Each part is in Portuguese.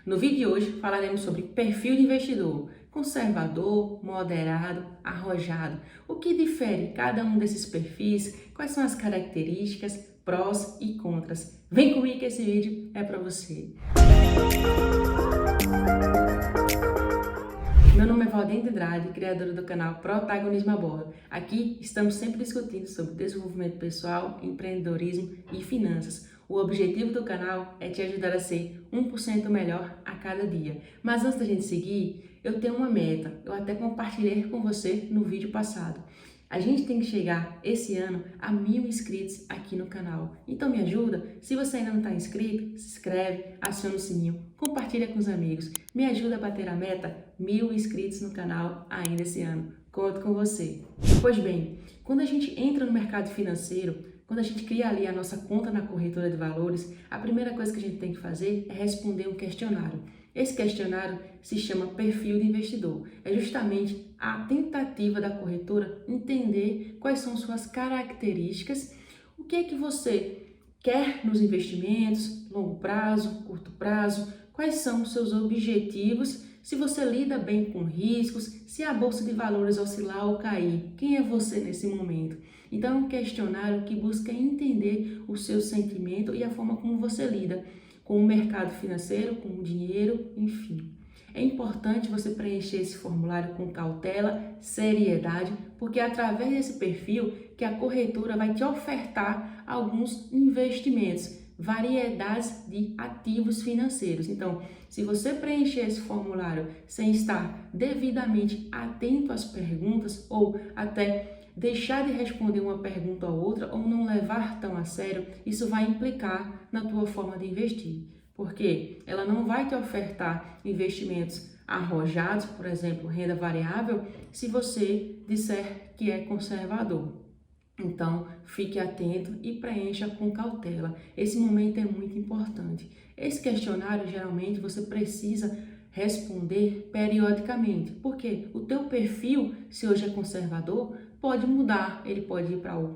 No vídeo de hoje falaremos sobre perfil de investidor, conservador, moderado, arrojado. O que difere cada um desses perfis, quais são as características, prós e contras. Vem comigo que esse vídeo é para você. Meu nome é Valdente Andrade, criadora do canal Protagonismo a Bordo. Aqui estamos sempre discutindo sobre desenvolvimento pessoal, empreendedorismo e finanças. O objetivo do canal é te ajudar a ser 1% melhor a cada dia. Mas antes da gente seguir, eu tenho uma meta, eu até compartilhei com você no vídeo passado. A gente tem que chegar esse ano a 1000 inscritos aqui no canal. Então me ajuda, se você ainda não está inscrito, se inscreve, aciona o sininho, compartilha com os amigos. Me ajuda a bater a meta 1000 inscritos no canal ainda esse ano. Conto com você. Pois bem, quando a gente entra no mercado financeiro, quando a gente cria ali a nossa conta na corretora de valores, a primeira coisa que a gente tem que fazer é responder um questionário. Esse questionário se chama perfil de investidor. É justamente a tentativa da corretora entender quais são suas características, o que é que você quer nos investimentos, longo prazo, curto prazo, quais são os seus objetivos, se você lida bem com riscos, se a bolsa de valores oscilar ou cair, quem é você nesse momento? Então é um questionário que busca entender o seu sentimento e a forma como você lida com o mercado financeiro, com o dinheiro, enfim. É importante você preencher esse formulário com cautela, seriedade, porque é através desse perfil que a corretora vai te ofertar alguns investimentos, variedades de ativos financeiros. Então, se você preencher esse formulário sem estar devidamente atento às perguntas ou até deixar de responder uma pergunta ou outra ou não levar tão a sério, isso vai implicar na tua forma de investir. Porque ela não vai te ofertar investimentos arrojados, por exemplo, renda variável, se você disser que é conservador. Então, fique atento e preencha com cautela. Esse momento é muito importante. Esse questionário, geralmente, você precisa responder periodicamente, porque o teu perfil, se hoje é conservador, pode mudar, ele pode ir para o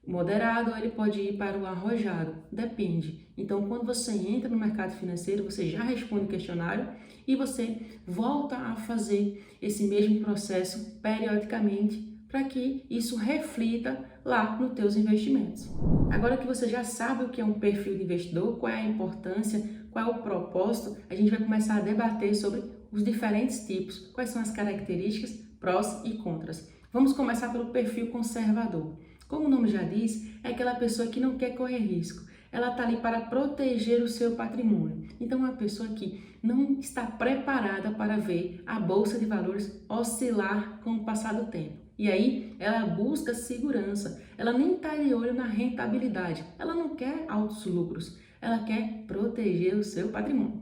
moderado ou ele pode ir para o arrojado, depende. Então, quando você entra no mercado financeiro, você já responde o questionário e você volta a fazer esse mesmo processo periodicamente para que isso reflita lá nos teus investimentos. Agora que você já sabe o que é um perfil de investidor, qual é a importância, qual é o propósito, a gente vai começar a debater sobre os diferentes tipos, quais são as características, prós e contras. Vamos começar pelo perfil conservador. Como o nome já diz, é aquela pessoa que não quer correr risco. Ela está ali para proteger o seu patrimônio. Então, é uma pessoa que não está preparada para ver a bolsa de valores oscilar com o passar do tempo. E aí, ela busca segurança. Ela nem está de olho na rentabilidade. Ela não quer altos lucros. Ela quer proteger o seu patrimônio.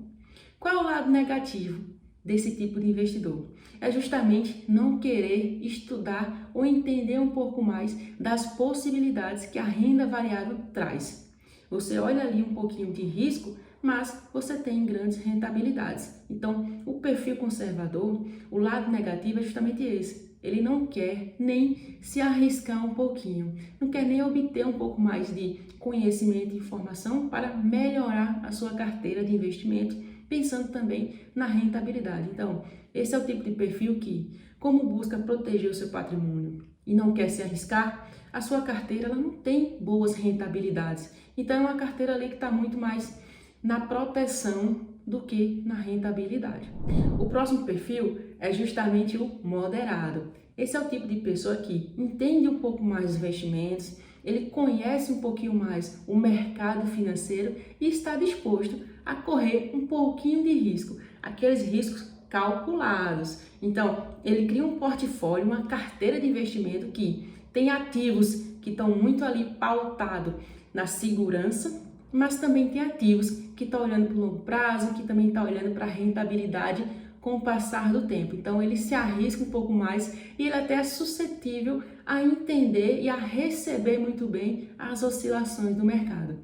Qual é o lado negativo desse tipo de investidor? É justamente não querer estudar ou entender um pouco mais das possibilidades que a renda variável traz. Você olha ali um pouquinho de risco, mas você tem grandes rentabilidades. Então, o perfil conservador, o lado negativo é justamente esse. Ele não quer nem se arriscar um pouquinho, não quer nem obter um pouco mais de conhecimento e informação para melhorar a sua carteira de investimento, pensando também na rentabilidade. Então, esse é o tipo de perfil que, como busca proteger o seu patrimônio e não quer se arriscar, a sua carteira ela não tem boas rentabilidades. Então, é uma carteira ali que está muito mais na proteção do que na rentabilidade. O próximo perfil é justamente o moderado. Esse é o tipo de pessoa que entende um pouco mais dos investimentos, ele conhece um pouquinho mais o mercado financeiro e está disposto a correr um pouquinho de risco, aqueles riscos calculados. Então, ele cria um portfólio, uma carteira de investimento que tem ativos que estão muito ali pautados na segurança, mas também tem ativos que estão olhando para o longo prazo, que também estão olhando para a rentabilidade com o passar do tempo. Então, ele se arrisca um pouco mais e ele até é suscetível a entender e a receber muito bem as oscilações do mercado.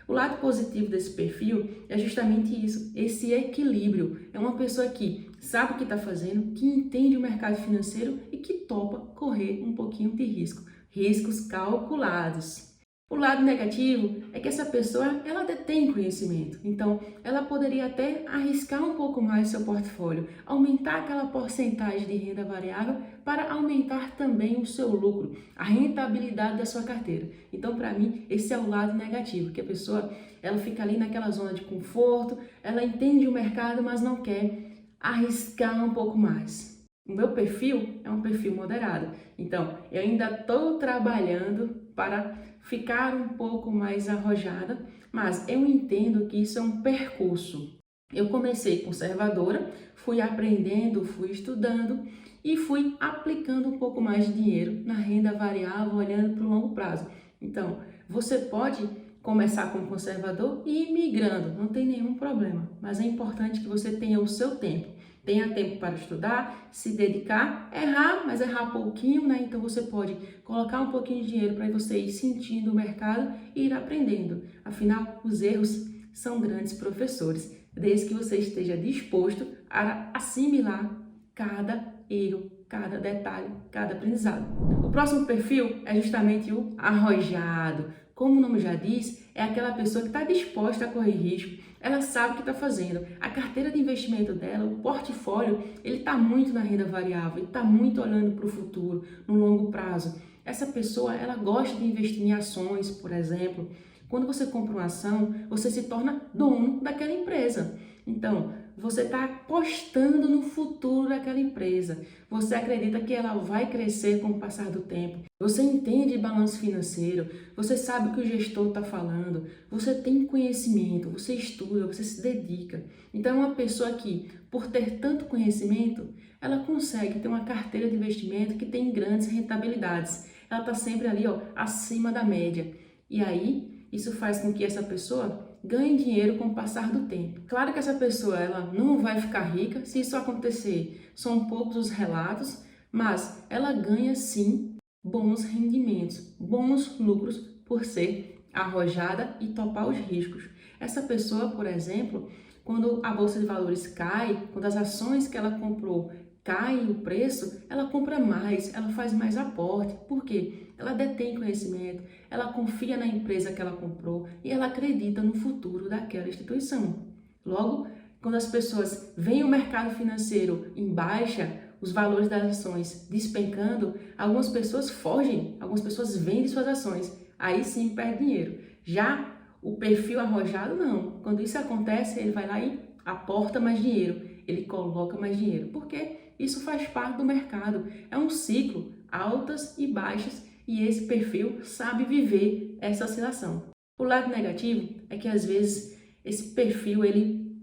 O lado positivo desse perfil é justamente isso, esse equilíbrio. É uma pessoa que sabe o que está fazendo, que entende o mercado financeiro e que topa correr um pouquinho de risco. Riscos calculados. O lado negativo é que essa pessoa, ela detém conhecimento, então ela poderia até arriscar um pouco mais seu portfólio, aumentar aquela porcentagem de renda variável para aumentar também o seu lucro, a rentabilidade da sua carteira. Então, para mim, esse é o lado negativo, que a pessoa, ela fica ali naquela zona de conforto, ela entende o mercado, mas não quer arriscar um pouco mais. O meu perfil é um perfil moderado, então eu ainda estou trabalhando para ficar um pouco mais arrojada, mas eu entendo que isso é um percurso. Eu comecei conservadora, fui aprendendo, fui estudando e fui aplicando um pouco mais de dinheiro na renda variável, olhando para o longo prazo. Então, você pode começar como conservador e ir migrando, não tem nenhum problema, mas é importante que você tenha o seu tempo. Tenha tempo para estudar, se dedicar, errar, mas errar pouquinho, né? Então você pode colocar um pouquinho de dinheiro para você ir sentindo o mercado e ir aprendendo. Afinal, os erros são grandes professores, desde que você esteja disposto a assimilar cada erro, cada detalhe, cada aprendizado. O próximo perfil é justamente o arrojado. Como o nome já diz, é aquela pessoa que está disposta a correr risco, ela sabe o que está fazendo. A carteira de investimento dela, o portfólio, ele está muito na renda variável, ele está muito olhando para o futuro, no longo prazo. Essa pessoa, ela gosta de investir em ações, por exemplo. Quando você compra uma ação, você se torna dono daquela empresa. Então, você está apostando no futuro daquela empresa. Você acredita que ela vai crescer com o passar do tempo. Você entende balanço financeiro, você sabe o que o gestor está falando, você tem conhecimento, você estuda, você se dedica. Então, é uma pessoa que, por ter tanto conhecimento, ela consegue ter uma carteira de investimento que tem grandes rentabilidades. Ela está sempre ali, ó, acima da média. E aí, isso faz com que essa pessoa ganhe dinheiro com o passar do tempo. Claro que essa pessoa, ela não vai ficar rica, se isso acontecer, são poucos os relatos, mas ela ganha sim bons rendimentos, bons lucros por ser arrojada e topar os riscos. Essa pessoa, por exemplo, quando a bolsa de valores cai, quando as ações que ela comprou caem o preço, ela compra mais, ela faz mais aporte. Por quê? Ela detém conhecimento, ela confia na empresa que ela comprou e ela acredita no futuro daquela instituição. Logo, quando as pessoas veem o mercado financeiro em baixa, os valores das ações despencando, algumas pessoas fogem, algumas pessoas vendem suas ações. Aí sim perde dinheiro. Já o perfil arrojado, não. Quando isso acontece, ele vai lá e aporta mais dinheiro, ele coloca mais dinheiro. Por quê? Isso faz parte do mercado. É um ciclo, altas e baixas, e esse perfil sabe viver essa oscilação. O lado negativo é que às vezes esse perfil, ele,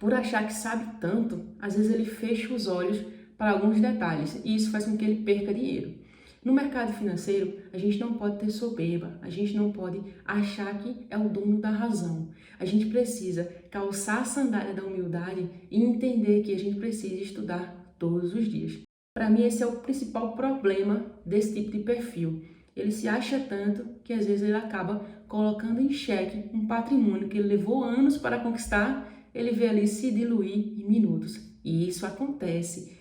por achar que sabe tanto, às vezes ele fecha os olhos para alguns detalhes e isso faz com que ele perca dinheiro. No mercado financeiro, a gente não pode ter soberba, a gente não pode achar que é o dono da razão. A gente precisa calçar a sandália da humildade e entender que a gente precisa estudar todos os dias. Para mim, esse é o principal problema desse tipo de perfil. Ele se acha tanto que às vezes ele acaba colocando em xeque um patrimônio que ele levou anos para conquistar, ele vê ali se diluir em minutos. E isso acontece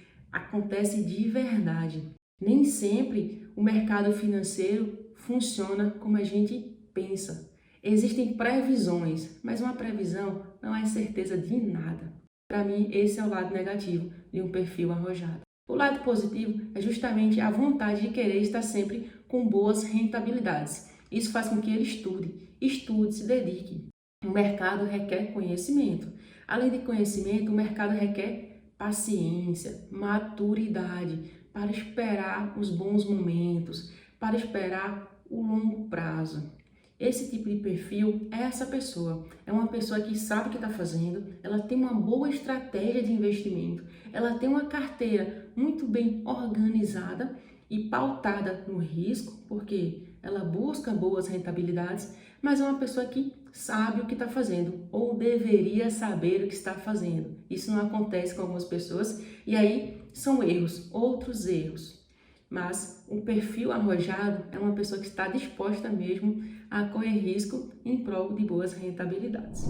de verdade. Nem sempre o mercado financeiro funciona como a gente pensa. Existem previsões, mas uma previsão não é certeza de nada. Para mim, esse é o lado negativo de um perfil arrojado. O lado positivo é justamente a vontade de querer estar sempre com boas rentabilidades. Isso faz com que ele estude, se dedique. O mercado requer conhecimento. Além de conhecimento, o mercado requer paciência, maturidade para esperar os bons momentos, para esperar o longo prazo. Esse tipo de perfil é essa pessoa. É uma pessoa que sabe o que está fazendo, ela tem uma boa estratégia de investimento, ela tem uma carteira muito bem organizada e pautada no risco, porque ela busca boas rentabilidades, mas é uma pessoa que sabe o que está fazendo, ou deveria saber o que está fazendo. Isso não acontece com algumas pessoas, e aí são erros, outros erros. Mas o perfil arrojado é uma pessoa que está disposta mesmo a correr risco em prol de boas rentabilidades.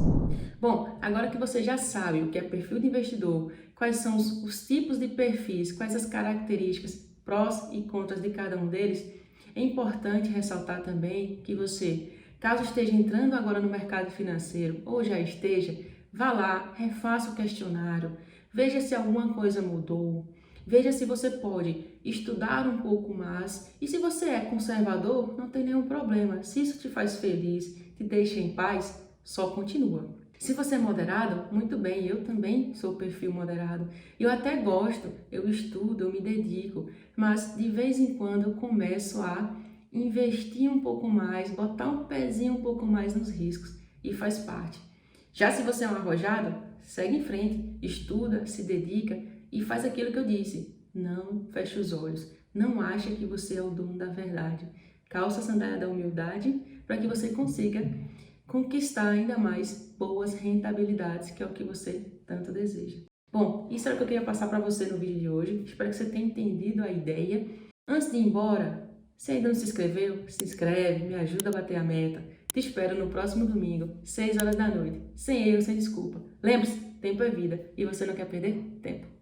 Bom, agora que você já sabe o que é perfil de investidor, quais são os tipos de perfis, quais as características, prós e contras de cada um deles, é importante ressaltar também que você Caso esteja entrando agora no mercado financeiro ou já esteja, vá lá, refaça o questionário, veja se alguma coisa mudou, veja se você pode estudar um pouco mais e se você é conservador, não tem nenhum problema. Se isso te faz feliz, te deixa em paz, só continua. Se você é moderado, muito bem, eu também sou perfil moderado. Eu até gosto, eu estudo, eu me dedico, mas de vez em quando eu começo a investir um pouco mais, botar um pezinho um pouco mais nos riscos e faz parte. Já se você é um arrojado, segue em frente, estuda, se dedica e faz aquilo que eu disse. Não feche os olhos, não acha que você é o dono da verdade. Calça a sandália da humildade para que você consiga conquistar ainda mais boas rentabilidades, que é o que você tanto deseja. Bom, isso era o que eu queria passar para você no vídeo de hoje. Espero que você tenha entendido a ideia. Antes de ir embora, se ainda não se inscreveu, se inscreve, me ajuda a bater a meta. Te espero no próximo domingo, 6 horas da noite. Sem erro, sem desculpa. Lembre-se, tempo é vida e você não quer perder tempo.